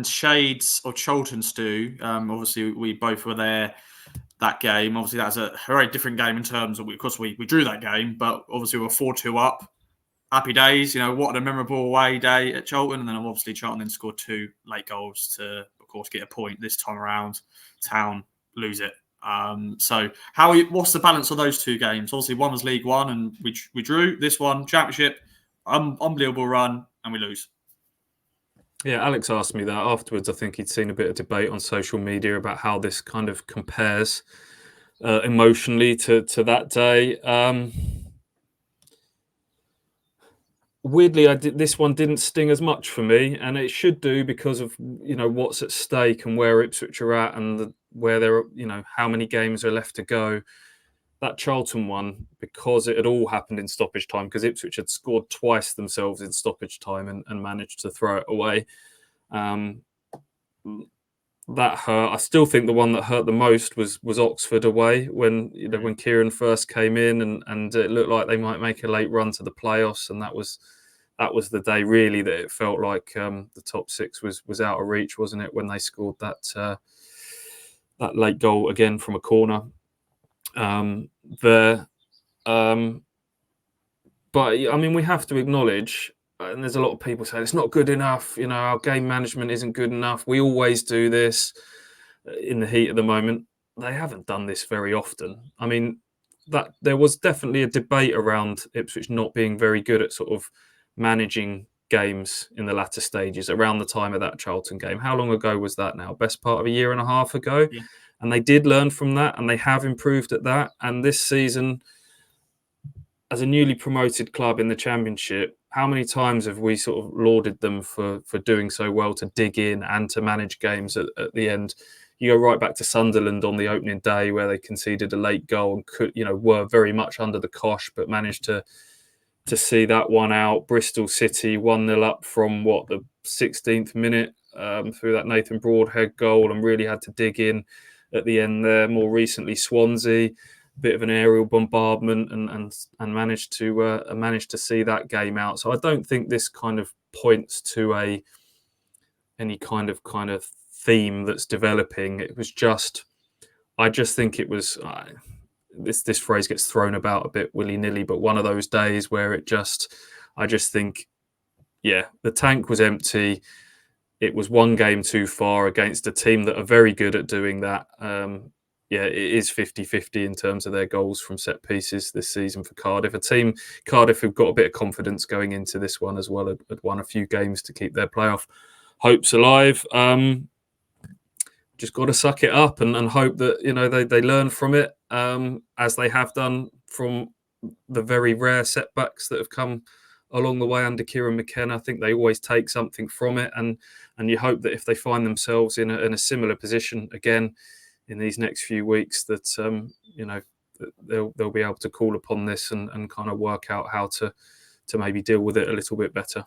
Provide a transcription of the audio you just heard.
shades of Charlton Stew. Obviously, we both were there that game. Obviously, that's a very different game in terms of, of course, we drew that game, but obviously we were 4-2 up. Happy days. What a memorable away day at Charlton. And then obviously Charlton then scored 2 late goals to, of course, get a point. This time around, Town lose it. So what's the balance of those 2 games? Obviously, one was League One and we drew. This one, Championship, unbelievable run, and we lose. Yeah, Alex asked me that afterwards. I think he'd seen a bit of debate on social media about how this kind of compares emotionally to that day. Weirdly, this one didn't sting as much for me, and it should do because of what's at stake and where Ipswich are at, and where they're how many games are left to go. That Charlton one, because it had all happened in stoppage time, because Ipswich had scored twice themselves in stoppage time and managed to throw it away. That hurt. I still think the one that hurt the most was Oxford away, when when Kieran first came in and it looked like they might make a late run to the playoffs, and that was the day really that it felt like the top 6 was out of reach, wasn't it? When they scored that late goal again from a corner. But I mean, we have to acknowledge, and there's a lot of people saying it's not good enough, our game management isn't good enough, we always do this in the heat of the moment. They haven't done this very often. I mean, that there was definitely a debate around Ipswich not being very good at sort of managing games in the latter stages around the time of that Charlton game. How long ago was that now? Best part of a year and a half ago. Yeah. And they did learn from that, and they have improved at that. And this season, as a newly promoted club in the Championship, how many times have we sort of lauded them for doing so well to dig in and to manage games at the end? You go right back to Sunderland on the opening day, where they conceded a late goal and could, were very much under the cosh, but managed to see that one out. Bristol City 1-0 up from the 16th minute through that Nathan Broadhead goal, and really had to dig in at the end there. More recently, Swansea, a bit of an aerial bombardment, and managed to see that game out. So I don't think this kind of points to any kind of theme that's developing. It was just, I just think it was this phrase gets thrown about a bit willy-nilly, but one of those days where I just think, the tank was empty. It was one game too far against a team that are very good at doing that. It is 50-50 in terms of their goals from set pieces this season for Cardiff. Cardiff who've got a bit of confidence going into this one as well, had won a few games to keep their playoff hopes alive. Just got to suck it up and hope that they learn from it, as they have done from the very rare setbacks that have come along the way under Kieran McKenna. I think they always take something from it, and you hope that if they find themselves in a similar position again in these next few weeks, that they'll be able to call upon this and kind of work out how to maybe deal with it a little bit better.